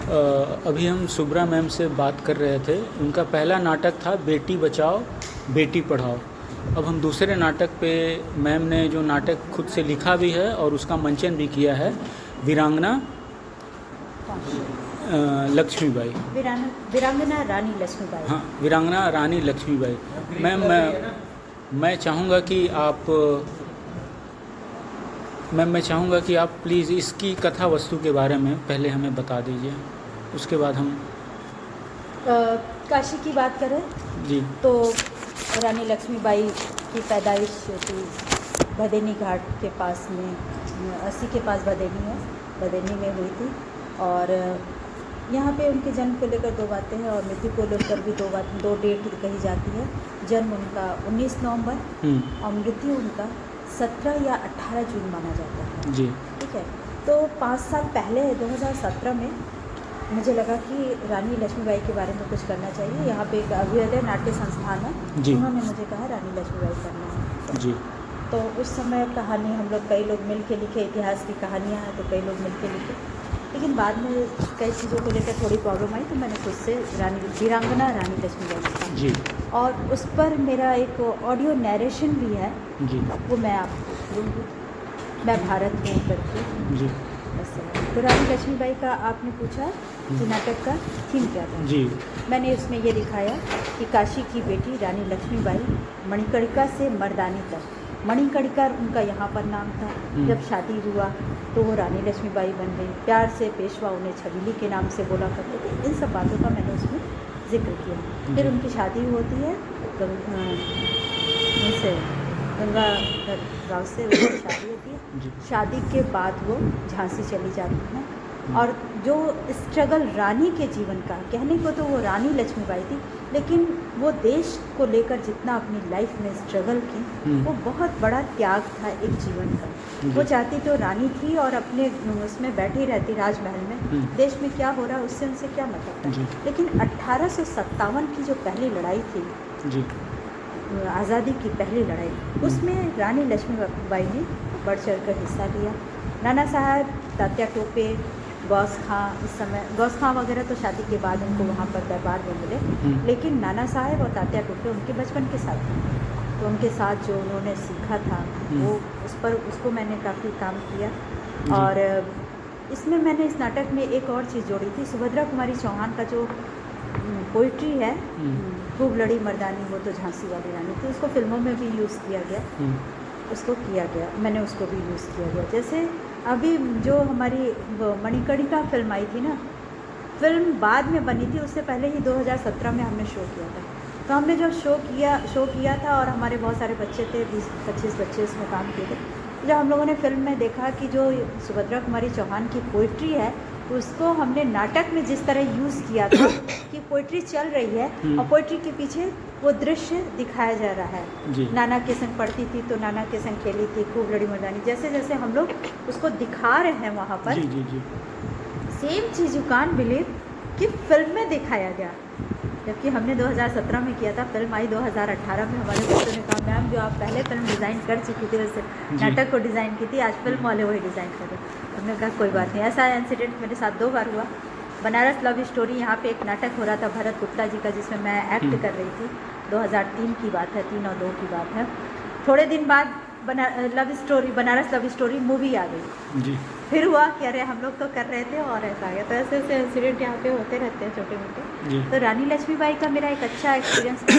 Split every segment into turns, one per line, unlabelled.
अभी हम सुब्रा मैम से बात कर रहे थे। उनका पहला नाटक था बेटी बचाओ बेटी पढ़ाओ। अब हम दूसरे नाटक पे मैम ने जो नाटक खुद से लिखा भी है और उसका मंचन भी किया है, वीरांगना लक्ष्मीबाई।
वीरांगना रानी लक्ष्मीबाई।
हाँ, वीरांगना रानी लक्ष्मीबाई। मैम मैं चाहूँगा कि आप प्लीज़ इसकी कथा वस्तु के बारे में पहले हमें बता दीजिए, उसके बाद हम
काशी की बात करें
जी।
तो रानी लक्ष्मीबाई की पैदाइश थी भदेनी घाट के पास में, 80 के पास भदेनी है, भदेनी में हुई थी। और यहाँ पे उनके जन्म को लेकर दो बातें हैं और मृत्यु को लेकर भी दो डेट कही जाती है। जन्म उनका 19 नवंबर और मृत्यु उनका 17 या 18 जून माना जाता है
जी।
ठीक है। तो 5 साल पहले 2017 में मुझे लगा कि रानी लक्ष्मीबाई के बारे में कुछ करना चाहिए। यहाँ पे एक अभ्युदय नाट्य संस्थान है, उन्होंने मुझे कहा रानी लक्ष्मीबाई करना है
जी।
तो उस समय कहानी हम लोग कई लोग मिल के लिखे, इतिहास की कहानियाँ हैं तो कई लोग मिल के लिखे, लेकिन बाद में कई चीज़ों को लेकर थोड़ी प्रॉब्लम आई तो मैंने खुद से वीरांगना रानी लक्ष्मीबाई लिखा
जी।
और उस पर मेरा एक ऑडियो नरेशन भी है
जी।
वो मैं आपको दूँगी। मैं भारत हूँ करके
जी।
बस। तो रानी लक्ष्मीबाई का आपने पूछा कि नाटक का थीम क्या था
जी।
मैंने उसमें ये दिखाया कि काशी की बेटी रानी लक्ष्मीबाई मणिकर्णिका से मर्दानी तक, मणिकर्णिका उनका यहाँ पर नाम था। जब शादी हुआ तो वो रानी लक्ष्मीबाई बन गई। प्यार से पेशवा उन्हें छबीली के नाम से बोला करते थे। इन सब बातों का मैंने उसमें जिक्र किया। फिर उनकी शादी होती है उनसे, गंगा राव से उनकी शादी होती है। शादी के बाद वो झांसी चली जाती हैं और जो स्ट्रगल रानी के जीवन का, कहने को तो वो रानी लक्ष्मीबाई थी लेकिन वो देश को लेकर जितना अपनी लाइफ में स्ट्रगल की वो बहुत बड़ा त्याग था एक जीवन का। वो चाहती तो रानी थी और अपने उसमें बैठी रहती राजमहल में, देश में क्या हो रहा है उससे उनसे क्या मतलब था। लेकिन 1857 की जो पहली लड़ाई थी
जी,
आज़ादी की पहली लड़ाई, उसमें रानी लक्ष्मीबाई ने बढ़ चढ़ कर हिस्सा लिया। नाना साहब, तात्या टोपे, गौस खां, इस समय गौस खां वगैरह तो शादी के बाद उनको वहाँ पर दरबार में मिले, लेकिन नाना साहब और तात्या टोपे उनके बचपन के साथ थे। तो उनके साथ जो उन्होंने सीखा था वो उसको मैंने काफ़ी काम किया। और इसमें मैंने इस नाटक में एक और चीज़ जोड़ी थी, सुभद्रा कुमारी चौहान का जो पोइट्री है, खूब लड़ी मर्दानी वो तो झांसी वाली रानी थी, उसको फिल्मों में भी यूज़ किया गया, उसको किया गया, मैंने उसको भी यूज़ किया गया। जैसे अभी जो हमारी मणिकर्णिका फिल्म आई थी ना, फिल्म बाद में बनी थी, उससे पहले ही 2017 में हमने शो किया था। तो हमने जो शो किया था और हमारे बहुत सारे बच्चे थे, 20-25 बच्चे उसमें काम किए थे। जब हम लोगों ने फिल्म में देखा कि जो सुभद्रा कुमारी चौहान की पोइट्री है उसको हमने नाटक में जिस तरह यूज़ किया था कि पोइट्री चल रही है और पोइट्री के पीछे वो दृश्य दिखाया जा रहा है। नाना के संग पढ़ती थी तो नाना के संग खेली थी, खूब लड़ी मर्दानी, जैसे जैसे हम लोग उसको दिखा रहे हैं वहाँ पर same cheese you can't believe कि फिल्म में दिखाया गया। जबकि हमने 2017 में किया था, फिल्म आई 2018 में। हमारे बच्चों ने कहा मैम जो आप पहले फिल्म डिज़ाइन कर चुकी थी वैसे नाटक को डिज़ाइन की थी, आज फिल्म वाले वही डिज़ाइन कर रहे। हमने कहा कोई बात नहीं। ऐसा इंसिडेंट मेरे साथ 2 बार हुआ। बनारस लव स्टोरी, यहाँ पे एक नाटक हो रहा था भरत गुप्ता जी का जिसमें मैं एक्ट कर रही थी, 2003 की बात है, 3 और 2 की बात है। थोड़े दिन बाद बनारस लव स्टोरी मूवी आ गई जी। फिर हुआ कि अरे हम लोग तो कर रहे थे और ऐसा आ गया। तो ऐसे ऐसे इंसिडेंट यहाँ पे होते रहते हैं छोटे मोटे। तो रानी लक्ष्मीबाई का मेरा एक अच्छा एक्सपीरियंस था,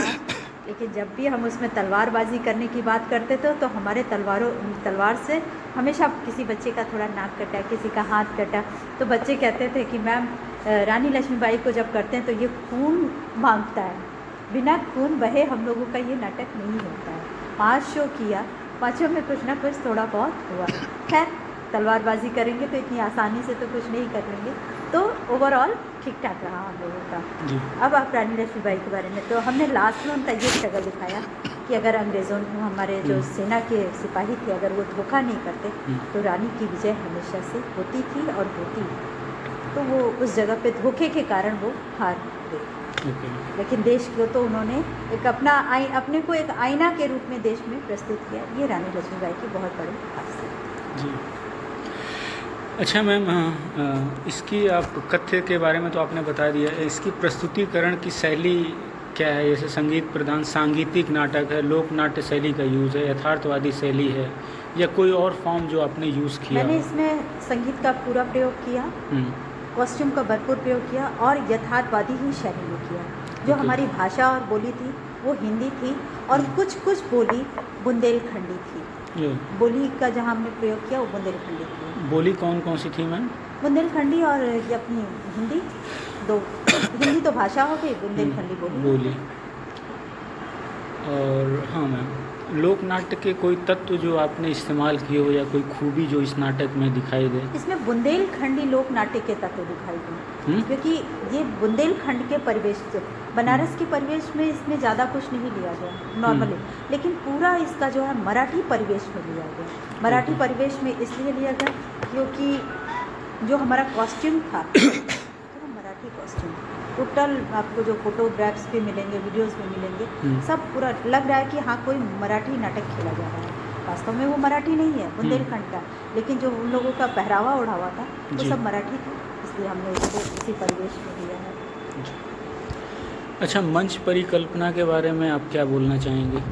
लेकिन जब भी हम उसमें तलवारबाजी करने की बात करते थे तो हमारे तलवार से हमेशा किसी बच्चे का थोड़ा नाक कटा, किसी का हाथ कटा, तो बच्चे कहते थे कि मैम रानी लक्ष्मीबाई को जब करते हैं तो ये खून मांगता है, बिना खून बहे हम लोगों का ये नाटक नहीं होता है। 5 शो किया, 5 में कुछ ना कुछ थोड़ा बहुत हुआ। खैर तलवारबाजी करेंगे तो इतनी आसानी से तो कुछ नहीं कर लेंगे, तो ओवरऑल ठीक ठाक रहा हम लोगों का। अब आप रानी लक्ष्मीबाई के बारे में, तो हमने लास्ट में उनका ये स्ट्रगल दिखाया कि अगर अंग्रेज़ों हमारे जो सेना के सिपाही थे अगर वो धोखा नहीं करते तो रानी की विजय हमेशा से होती थी और होती है। तो वो उस जगह पे धोखे के कारण वो हार गए, लेकिन देश को तो उन्होंने एक अपने को एक आईना के रूप में देश में प्रस्तुत किया। ये रानी लक्ष्मीबाई की बहुत बड़ी खासियत।
जी। अच्छा मैम, इसकी आप कथ्य के बारे में तो आपने बता दिया, इसकी प्रस्तुतिकरण की शैली क्या है? जैसे संगीत प्रधान सांगीतिक नाटक है, लोक नाट्य शैली का यूज़ है, यथार्थवादी शैली है, या कोई और फॉर्म जो आपने यूज़ किया
मैंने
हो?
इसमें संगीत का पूरा प्रयोग किया,
हम्म,
कॉस्ट्यूम का भरपूर प्रयोग किया और यथार्थवादी ही शैली में किया। जो
ओके।
हमारी भाषा और बोली थी वो हिंदी थी और कुछ कुछ बोली बुंदेलखंडी थी।
ये
बोली का जहाँ हमने प्रयोग किया वो बुंदेलखंडी थी।
बोली कौन कौन सी थी मैम?
बुंदेलखंडी और ये अपनी हिंदी, दो। हिंदी तो भाषा हो गई, बुंदेलखंडी बोली।
बोली। और हाँ मैम, लोक नाट्य के कोई तत्व जो आपने इस्तेमाल किए हो या कोई खूबी जो इस नाटक में दिखाई दे?
इसमें बुंदेलखंडी लोक नाट्य के तत्व दिखाई दे, क्योंकि ये बुंदेलखंड के परिवेश से, बनारस के परिवेश में इसमें ज़्यादा कुछ नहीं लिया गया नॉर्मली, लेकिन पूरा इसका जो है मराठी परिवेश में लिया गया। मराठी परिवेश में इसलिए लिया गया क्योंकि जो हमारा कॉस्ट्यूम था तो मराठी कॉस्ट्यूम, टोटल आपको जो फोटोग्राफ्स भी मिलेंगे, वीडियोस भी मिलेंगे, सब पूरा लग रहा है कि हाँ कोई मराठी नाटक खेला जा रहा है। वास्तव में वो मराठी नहीं है, बुंदेलखंड का, लेकिन जो उन लोगों का पहरावा ओढ़ावा था वो सब मराठी था, इसलिए हमने उसको इसी परिवेश में लिया है।
अच्छा, मंच परिकल्पना के बारे में आप क्या बोलना चाहेंगे?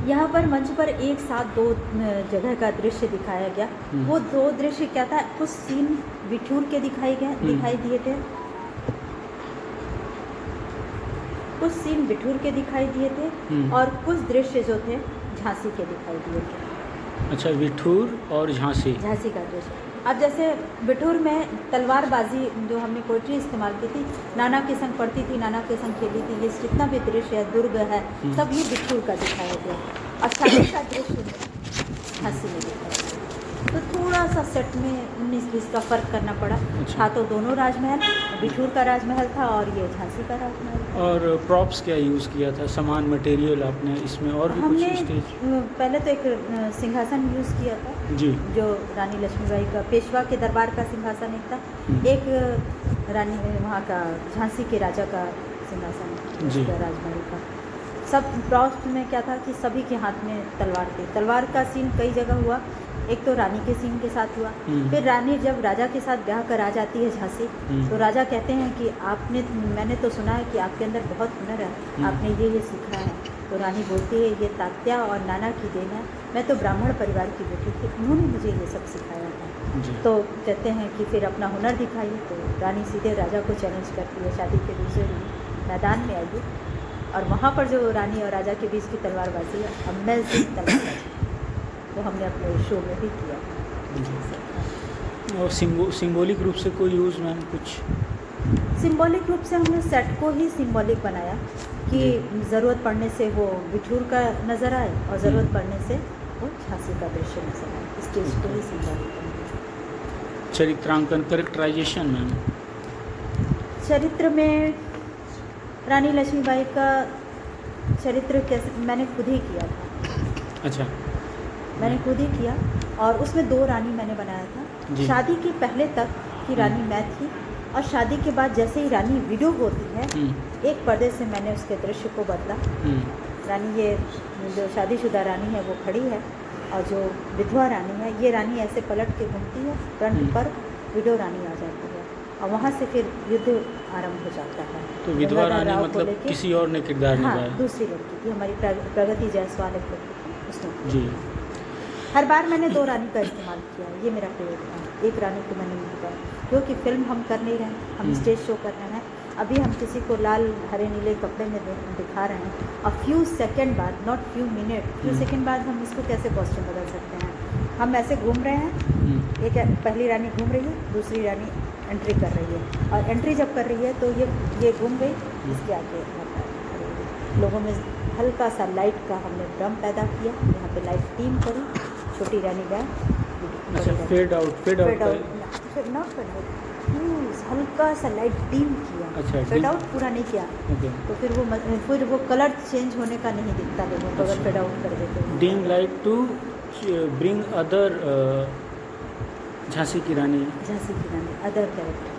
यहाँ पर मंच पर एक साथ दो जगह का दृश्य दिखाया गया। वो दो दृश्य क्या था, कुछ सीन बिठूर के दिखाई दिए थे, कुछ सीन बिठूर के दिखाई दिए थे और कुछ दृश्य जो थे झांसी के दिखाई दिए थे।
अच्छा, बिठूर और झांसी का
दृश्य। अब जैसे बिठूर में तलवारबाजी जो हमने पोइट्री इस्तेमाल की थी, नाना के संग पढ़ती थी, नाना के संग खेली थी, ये जितना भी दृश्य है, दुर्ग है, सब ये बिठूर का दिखाया गया। और शादी का दृश्य झांसी में दिखाया, तो थोड़ा सा सेट में 19-20 का फ़र्क करना पड़ा। था तो दोनों राजमहल, बिठूर का राजमहल था और ये झांसी का राजमहल।
और प्रॉप्स क्या यूज़ किया था, सामान मटेरियल आपने इसमें? और भी
हमने
कुछ स्टेज?
पहले तो एक सिंहासन यूज़ किया था
जी,
जो रानी लक्ष्मीबाई का, पेशवा के दरबार का सिंहासन एक था, एक रानी वहाँ का झांसी के राजा का सिंहासन,
जी।
राजमहल का। सब प्रॉप्स में क्या था कि सभी के हाथ में तलवार थी। तलवार का सीन कई जगह हुआ, एक तो रानी के सीन के साथ हुआ, फिर रानी जब राजा के साथ ब्याह कर आ जाती है झांसी, तो राजा कहते हैं कि मैंने तो सुना है कि आपके अंदर बहुत हुनर है, आपने ये सीखा है। तो रानी बोलती है, ये तात्या और नाना की देन है, मैं तो ब्राह्मण परिवार की बेटी थी, उन्होंने मुझे ये सब सिखाया था। तो कहते हैं कि फिर अपना हुनर दिखाइए। तो रानी सीधे राजा को चैलेंज करती है, शादी के दूसरे दिन मैदान में आइए, और वहाँ पर जो रानी और राजा के बीच की तलवारबाजी है, अमेजिंग तलवारबाजी, वो हमने अपने शो में भी किया।
और सिंबॉलिक रूप से कोई यूज़ मैम कुछ?
सिंबॉलिक रूप से हमने सेट को ही सिंबॉलिक बनाया कि ज़रूरत पड़ने से वो बिठूर का नज़र आए और ज़रूरत पड़ने से वो झांसी का दृश्य नज़र आए, स्टेज को ही सिंबॉलिक बनाया।
चरित्रांकन, कैरेक्टराइजेशन मैम?
चरित्र में रानी लक्ष्मीबाई का चरित्र कैसे, मैंने खुद ही किया था।
अच्छा,
मैंने खुद ही किया, और उसमें 2 रानी मैंने बनाया था। शादी के पहले तक की रानी मैं थी, और शादी के बाद जैसे ही रानी विडो होती है, एक पर्दे से मैंने उसके दृश्य को बदला। रानी, ये जो शादीशुदा रानी है वो खड़ी है, और जो विधवा रानी है, ये रानी ऐसे पलट के घूमती है, फ्रंट पर विडो रानी आ जाती है, और वहाँ से फिर युद्ध आरंभ हो जाता है।
तो विधवा रानी मतलब किसी और ने किरदार निभाया?
हाँ, दूसरी लड़की थी, हमारी प्रगति जायसवाल एक लड़की थी, उसने।
जी।
हर बार मैंने 2 रानी का इस्तेमाल किया, ये मेरा प्रयोग था। एक रानी को मैंने नहीं दिखाया, क्योंकि फिल्म हम कर नहीं रहे हैं, हम स्टेज शो कर रहे हैं। अभी हम किसी को लाल हरे नीले कपड़े में दिखा रहे हैं, और फ्यू सेकंड बाद, not few minute, few second बाद हम इसको कैसे कॉस्ट्यूम बदल सकते हैं? हम ऐसे घूम रहे हैं, एक पहली रानी घूम रही है, दूसरी रानी एंट्री कर रही है, और एंट्री जब कर रही है तो ये घूम गई, इसके आगे लोगों में हल्का सा लाइट का हमने भ्रम पैदा किया, यहाँ पे लाइट टीम करी, छोटी रानी गए,
अच्छा, फेड आउट
हल्का सा लाइट डिम किया।
अच्छा,
फेड आउट पूरा नहीं किया, तो फिर वो कलर चेंज होने का नहीं दिखता लोगों को अगर फेड आउट कर देते हैं।
Dim light to bring other Jhansi की रानी
अदर कैरेक्टर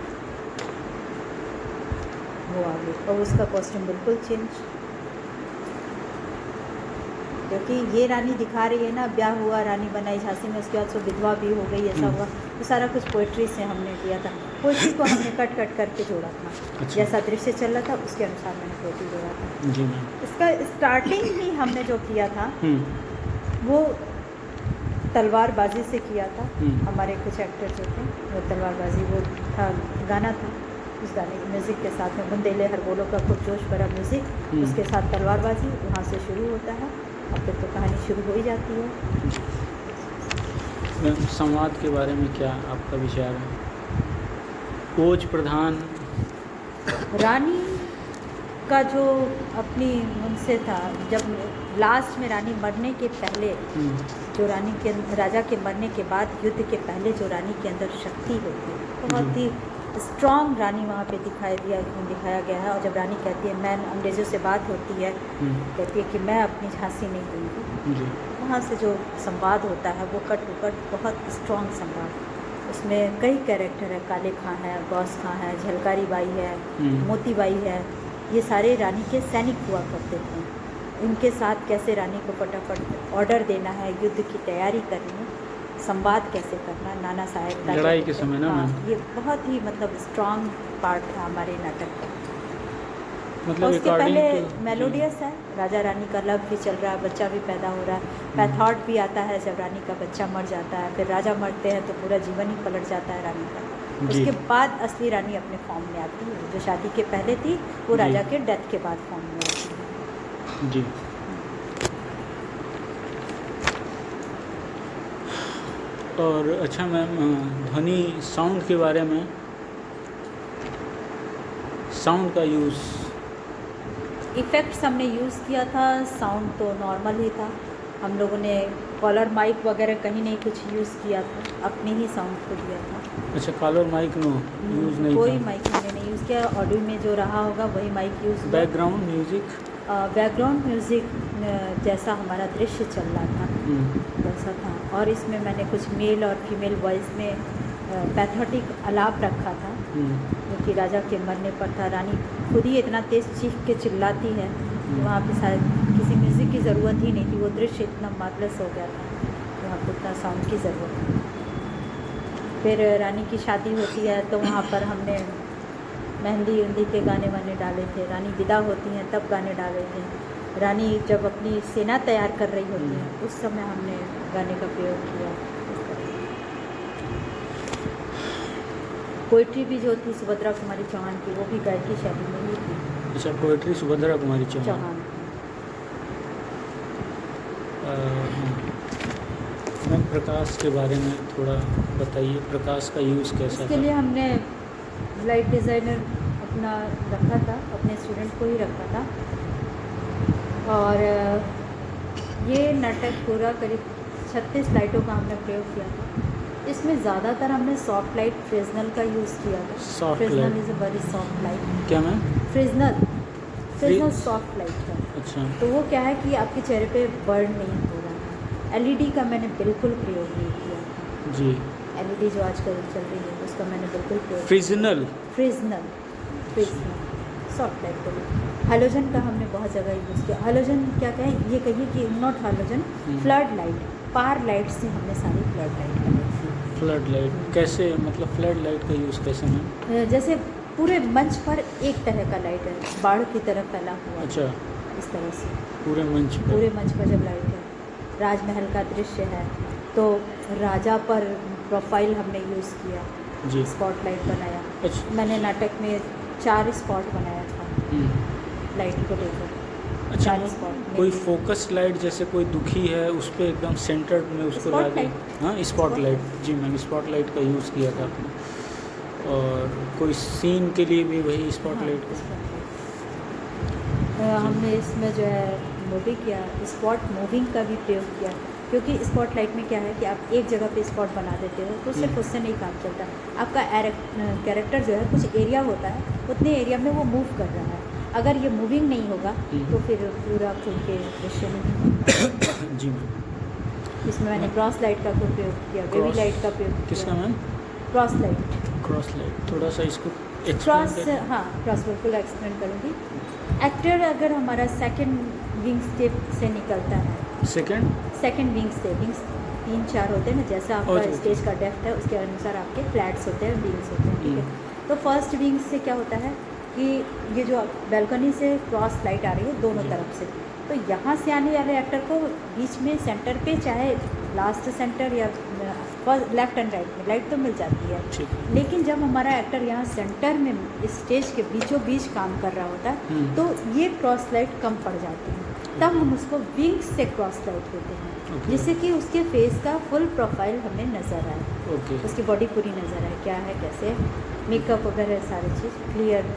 वो आ गई, और उसका कॉस्ट्यूम बिल्कुल चेंज। क्योंकि ये रानी दिखा रही है ना, ब्याह हुआ, रानी बनाई झांसी में, उसके बाद सो विधवा भी हो गई, ऐसा हुआ। तो सारा कुछ पोइट्री से हमने किया था। पोइट्री को हमने कट कट करके जोड़ा था।
अच्छा।
जैसा दृश्य चल रहा था उसके अनुसार मैंने पोइट्री जोड़ा था।
जी मैम।
इसका स्टार्टिंग ही हमने जो किया था
हम्म।
वो तलवारबाजी से किया था।
हम्म।
हमारे कुछ एक्टर जो थे वो तलवारबाजी, वो था गाना था, उस गाने की म्यूज़िक के साथ में बुंदेले हर बोलो का खूब जोश भरा म्यूज़िक, उसके साथ तलवारबाजी, वहाँ से शुरू होता है और फिर तो कहानी शुरू हो ही जाती है।
मैम, संवाद के बारे में क्या आपका विचार है? कोच प्रधान
रानी का जो अपनी उनसे था, जब लास्ट में रानी मरने के पहले, जो रानी के राजा के मरने के बाद युद्ध के पहले जो रानी के अंदर शक्ति होती है, बहुत ही स्ट्रॉन्ग रानी वहाँ पे दिखाया गया है। और जब रानी कहती है, मैं अंग्रेज़ों से बात होती है, कहती है कि मैं अपनी झांसी नहीं दूँगी, वहाँ से जो संवाद होता है वो कट टू कट बहुत स्ट्रॉन्ग संवाद। उसमें कई कैरेक्टर है, काले खां है, गौस खां है, झलकारी बाई है, मोती बाई है, ये सारे रानी के सैनिक हुआ करते थे। इनके साथ कैसे रानी को फटाफट ऑर्डर देना है, युद्ध की तैयारी करनी है, संवाद कैसे करना, नाना साहेब का
लड़ाई के समय ना।
हाँ, ये बहुत ही मतलब स्ट्रॉन्ग पार्ट था हमारे नाटक का।
मतलब
और उसके पहले
to-
मेलोडियस है, राजा रानी का लव भी चल रहा है, बच्चा भी पैदा हो रहा है, पैथॉट भी आता है जब रानी का बच्चा मर जाता है, फिर राजा मरते हैं तो पूरा जीवन ही पलट जाता है रानी का।
जी।
उसके बाद असली रानी अपने फॉर्म में आती है, जो शादी के पहले थी वो
जी।
राजा के डेथ के बाद फॉर्म में आती है।
जी। और अच्छा मैम, ध्वनि साउंड के बारे में, साउंड का यूज़,
इफ़ेक्ट्स हमने यूज़ किया था, साउंड तो नॉर्मल ही था। हम लोगों ने कॉलर माइक वगैरह कहीं नहीं कुछ यूज़ किया था, अपने ही साउंड को दिया था।
अच्छा, कॉलर माइक नो यूज़ नहीं
कोई
था।
माइक हमने नहीं यूज़ किया, ऑडियो में जो रहा होगा वही माइक यूज़ हुआ।
बैकग्राउंड म्यूजिक,
बैकग्राउंड म्यूज़िक जैसा हमारा दृश्य चल रहा था वैसा था। और इसमें मैंने कुछ मेल और फीमेल वॉइस में पैथोटिक आलाप रखा था, जो कि राजा के मरने पर था। रानी खुद ही इतना तेज़ चीख के चिल्लाती है कि वहाँ पे शायद किसी म्यूज़िक की ज़रूरत ही नहीं थी, वो दृश्य इतना मार्वलस हो गया था, वहाँ पर उतना साउंड की ज़रूरत थी। फिर रानी की शादी होती है तो वहाँ पर हमने मेहंदी उंदी के गाने वाने डाले थे। रानी विदा होती हैं तब गाने डाले थे। रानी जब अपनी सेना तैयार कर रही होती है उस समय हमने गाने का प्रयोग किया। पोइट्री भी जो थी सुभद्रा कुमारी चौहान की, वो भी गायकी शैली में ही थी।
अच्छा, पोएट्री सुभद्रा कुमारी चौहान। मैम, प्रकाश के बारे में थोड़ा बताइए, प्रकाश का यूज़ कैसा
इसके
था?
लिए हमने लाइट डिज़ाइनर अपना रखा था, अपने स्टूडेंट को ही रखा था। और ये नाटक पूरा करीब 36 लाइटों का हमने प्रयोग किया था। इसमें ज़्यादातर हमने सॉफ्ट लाइट फ्रिजनल का यूज़ किया था।
Soft
फ्रिजनल
light।
Is a very soft light.
क्या मैम?
फ्रिजनल सॉफ्ट लाइट है।
अच्छा।
तो वो क्या है कि आपके चेहरे पे बर्न नहीं हो रहा है। एलईडी का मैंने बिल्कुल प्रयोग नहीं किया।
जी।
एलईडी जो आजकल चल रही है उसका मैंने बिल्कुल प्रयोग।
फ्रिजनल
सॉफ्ट लाइट को हेलोजन का हमने बहुत जगह यूज़ किया। हेलोजन क्या कहें, ये कहिए कि not halogen, flood light, par light से हमने सारी फ्लड लाइट बनाई थी।
फ्लड लाइट कैसे, मतलब फ्लड लाइट का यूज़ कैसे मैम?
जैसे पूरे मंच पर एक तरह का लाइट है, बाढ़ की तरह फैला हुआ।
अच्छा,
इस तरह से
पूरे मंच पर।
पूरे मंच पर जब लाइट है, राजमहल का दृश्य है तो राजा पर प्रोफाइल हमने यूज़ किया,
जी।
स्पॉटलाइट बनाया।
अच्छा।
मैंने नाटक में 4 स्पॉट बनाया था लाइट को लेकर।
अच्छा,
4 स्पॉट।
कोई फोकस लाइट, जैसे कोई दुखी है उस पर एकदम सेंटर में उसको ला के, हाँ, स्पॉट लाइट। जी मैम, स्पॉट लाइट का यूज़ किया था आपने। और कोई सीन के लिए भी वही स्पॉट लाइट का?
हमने इसमें जो है मूवी किया, स्पॉट मूविंग का भी प्रयोग किया, क्योंकि स्पॉट लाइट में क्या है कि आप एक जगह पे स्पॉट बना देते हो तो सिर्फ उससे नहीं काम चलता। आपका कैरेक्टर जो है कुछ एरिया होता है, उतने एरिया में वो मूव कर रहा है। अगर ये मूविंग नहीं होगा तो फिर पूरा खुल के दृश्य नहीं।
जी मैम।
इसमें मैंने क्रॉस लाइट का प्रयोग किया, बेबी लाइट का प्रयोग किया।
किसका ma'am?
Cross light.
Cross light, थोड़ा सा इसको
क्रॉस,
एक्सप्लेन।
हाँ, क्रॉस बिल्कुल एक्सप्लेन करूँगी। एक्टर अगर हमारा सेकंड विंग स्टेप से निकलता है सेकंड विंग्स थे। विंग्स 3-4 होते हैं ना, जैसा आपका
ओके।
स्टेज का डेप्थ है उसके अनुसार आपके फ्लैट्स होते हैं, विंग्स होते हैं, ठीक है। तो फर्स्ट विंग्स से क्या होता है कि ये जो बैल्कनी से क्रॉस लाइट आ रही है दोनों
जी।
तरफ से, तो यहाँ से आने वाले एक्टर को बीच में सेंटर पे, चाहे लास्ट सेंटर या फर्स्ट लेफ्ट एंड राइट में लाइट तो मिल जाती है।
ठीक है।
लेकिन जब हमारा एक्टर यहाँ सेंटर में इस स्टेज के बीचों बीच काम कर रहा होता है तो ये क्रॉस लाइट कम पड़ जाती है, तब हम उसको विंग्स से क्रॉस लाइट देते हैं,
ओके।
जिससे कि उसके फेस का फुल प्रोफाइल हमें नज़र आए,
ओके।
उसकी बॉडी पूरी नज़र आए, क्या है कैसे मेकअप वगैरह सारी चीज़ क्लियर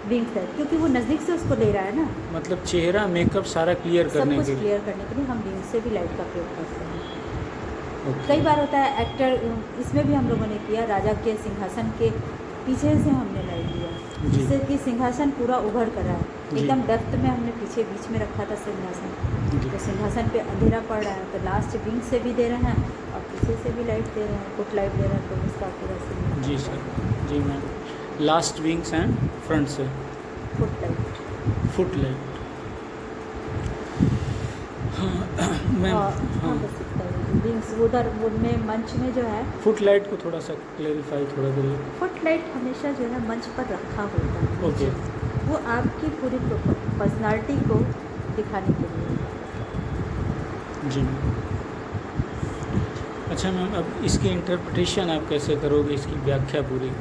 विंग्स है, क्योंकि वो नज़दीक से उसको ले रहा है ना,
मतलब चेहरा मेकअप सारा क्लियर
सब
करने
कुछ
के लिए।
क्लियर करने के लिए हम विंग्स से भी लाइट का प्रयोग करते हैं।
ओके।
कई बार होता है एक्टर, इसमें भी हम लोगों ने किया, राजा के सिंहासन के पीछे से हमने लाइट दिया,
जी।
जिससे कि सिंहासन पूरा उभर कर रहा है,
जी।
एकदम डेप्थ में हमने पीछे बीच में रखा था सिंहासन,
जी।
तो सिंहासन पे अंधेरा पड़ रहा है, तो लास्ट विंग से भी दे रहे हैं और पीछे से भी लाइट दे रहे हैं, फुट लाइट दे रहे हैं, तो उसका पूरा सीन
जी सर। जी ma'am. Last wings and front से
फुट लाइट।
Foot light. हाँ मैम।
और
हाँ,
बस इतना ही। विंग्स उधर वो में मंच में जो है,
फुट लाइट को थोड़ा सा क्लेरिफाई थोड़ा करिए।
फुट लाइट हमेशा जो है मंच पर रखा होता है
ओके।
नीचे। वो आपकी पूरी पर्सनालिटी को दिखाने के लिए।
जी मैम। अच्छा मैम, अब इसकी इंटरप्रिटेशन आप कैसे करोगे, इसकी व्याख्या पूरी?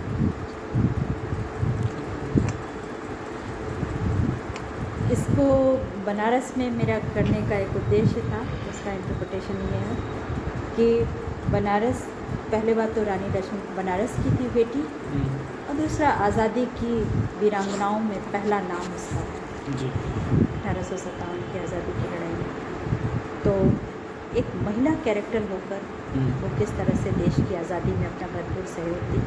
इसको बनारस में मेरा करने का एक उद्देश्य था, उसका इंटरप्रिटेशन ये है कि बनारस, पहले बात तो रानी लक्ष्मी बनारस की थी बेटी, और दूसरा आज़ादी की वीरांगनाओं में पहला नाम उसका है,
जी।
1857 की आज़ादी की लड़ाई में। तो एक महिला कैरेक्टर होकर वो किस तरह से देश की आज़ादी में अपना भरपूर सहयोग दी,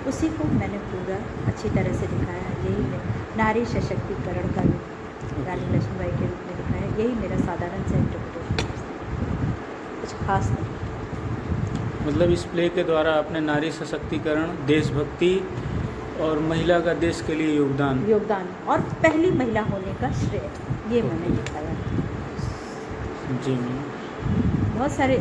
उसी को मैंने पूरा अच्छी तरह से दिखाया। यही मैं नारी सशक्तिकरण का रूप रानी लक्ष्मीबाई के रूप में दिखाया, यही मेरा साधारण सा इंटरप्रिटेशन है, कुछ खास नहीं।
मतलब इस प्ले के द्वारा आपने नारी सशक्तिकरण, देशभक्ति और महिला का देश के लिए योगदान
और पहली महिला होने का श्रेय, ये मैंने दिखाया।
जी मैम।
बहुत सारे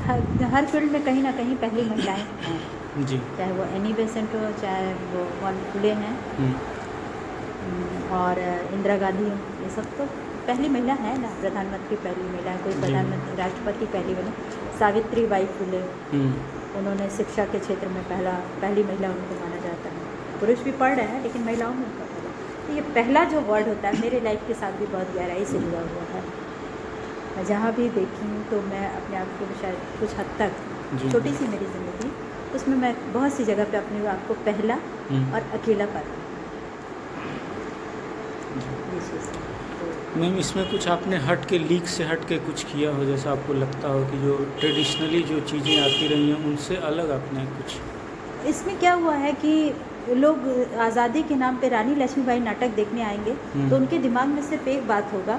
हर फील्ड में कहीं ना कहीं पहली महिलाएं हैं,
जी।
चाहे वो एनी बेसेंट हो, चाहे वो कौन फुले हैं, और इंदिरा गांधी, ये सब तो पहली महिला है ना। प्रधानमंत्री पहली महिला है, कोई
जी।
प्रधानमंत्री राष्ट्रपति पहली बने, सावित्री बाई फुले, उन्होंने शिक्षा के क्षेत्र में पहली महिला उनको माना जाता है। पुरुष भी पढ़ रहे हैं लेकिन महिलाओं में उनका पहला, तो ये पहला जो वर्ड होता है मेरे लाइफ के साथ भी बहुत गहराई से जुड़ा हुआ है। मैं जहाँ भी देखी हूँ तो मैं अपने आप को शायद कुछ हद तक,
जी।
छोटी सी मेरी ज़िंदगी, उसमें मैं बहुत सी जगह पे अपने आप को पहला और अकेला पाती हूँ, ये चीज़ है। तो
मैम, इसमें कुछ आपने हट के, लीक से हट के कुछ किया हो, जैसा आपको लगता हो कि जो ट्रेडिशनली जो चीज़ें आती रही हैं उनसे अलग आपने कुछ?
इसमें क्या हुआ है कि लोग आज़ादी के नाम पे रानी लक्ष्मीबाई नाटक देखने आएंगे तो उनके दिमाग में सिर्फ एक बात होगा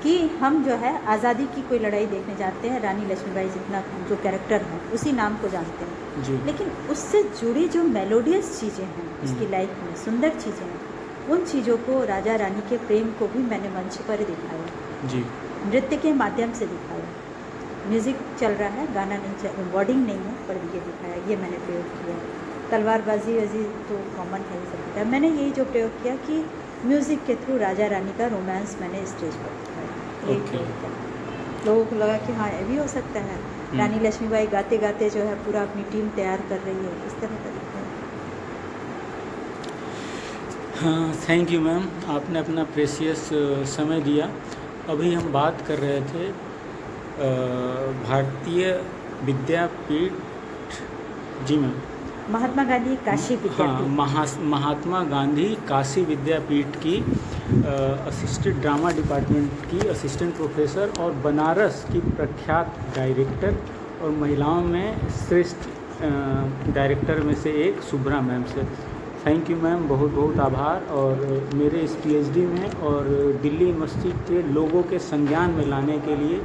कि हम जो है आज़ादी की कोई लड़ाई देखने जाते हैं, रानी लक्ष्मीबाई जितना जो कैरेक्टर है उसी नाम को जानते हैं,
जी।
लेकिन उससे जुड़ी जो मेलोडियस चीज़ें हैं उसकी लाइफ में, सुंदर चीज़ें हैं, उन चीज़ों को, राजा रानी के प्रेम को भी मैंने मंच पर दिखाया,
जी।
नृत्य के माध्यम से दिखाया। म्यूज़िक चल रहा है, गाना नहीं चल, रिकॉर्डिंग नहीं है, पर ये दिखाया, ये मैंने प्रयोग किया। तलवारबाजी वजी तो कॉमन है, ही सब है। मैंने यही जो प्रयोग किया कि म्यूज़िक के थ्रू राजा रानी का रोमांस मैंने स्टेज पर दिखाया। यही
ओके।
प्रयोग किया। लोगों को लगा कि हाँ ये भी हो सकता है, रानी लक्ष्मीबाई गाते गाते जो है पूरा अपनी टीम तैयार कर रही है, इस तरह का दिखाया।
हाँ, थैंक यू मैम, आपने अपना प्रेशियस समय दिया। अभी हम बात कर रहे थे भारतीय विद्यापीठ, जी मैम,
महात्मा गांधी काशी
हाँ,
विद्यापीठ,
महात्मा गांधी काशी विद्यापीठ की असिस्टेंट ड्रामा डिपार्टमेंट की असिस्टेंट प्रोफेसर और बनारस की प्रख्यात डायरेक्टर और महिलाओं में श्रेष्ठ डायरेक्टर में से एक शुभ्रा मैम से। थैंक यू मैम, बहुत बहुत आभार। और मेरे इस पीएचडी में और दिल्ली यूनिवर्सिटी के लोगों के संज्ञान में लाने के लिए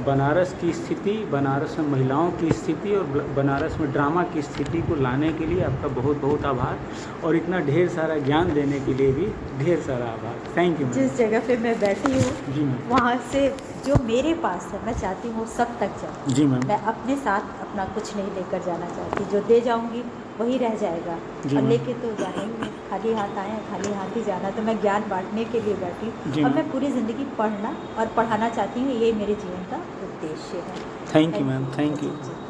बनारस की स्थिति, बनारस में महिलाओं की स्थिति और बनारस में ड्रामा की स्थिति को लाने के लिए आपका बहुत बहुत आभार, और इतना ढेर सारा ज्ञान देने के लिए भी ढेर सारा आभार। Thank you ma'am.
जिस जगह पे मैं बैठी हूँ
जी मैम।
वहाँ से जो मेरे पास है मैं चाहती हूँ सब तक जाए।
जी मैम।
मैं अपने साथ अपना कुछ नहीं लेकर जाना चाहती, जो दे जाऊँगी वही रह जाएगा,
जी
और
मैम।
लेके तो जाना ही है, खाली हाथ आए हैं खाली हाथ ही जाना। तो मैं ज्ञान बांटने के लिए बैठी
जी
और
मैम।
मैं पूरी ज़िंदगी पढ़ना और पढ़ाना चाहती हूँ, ये मेरे जीवन का उद्देश्य है।
Thank you ma'am, thank you.
Ji.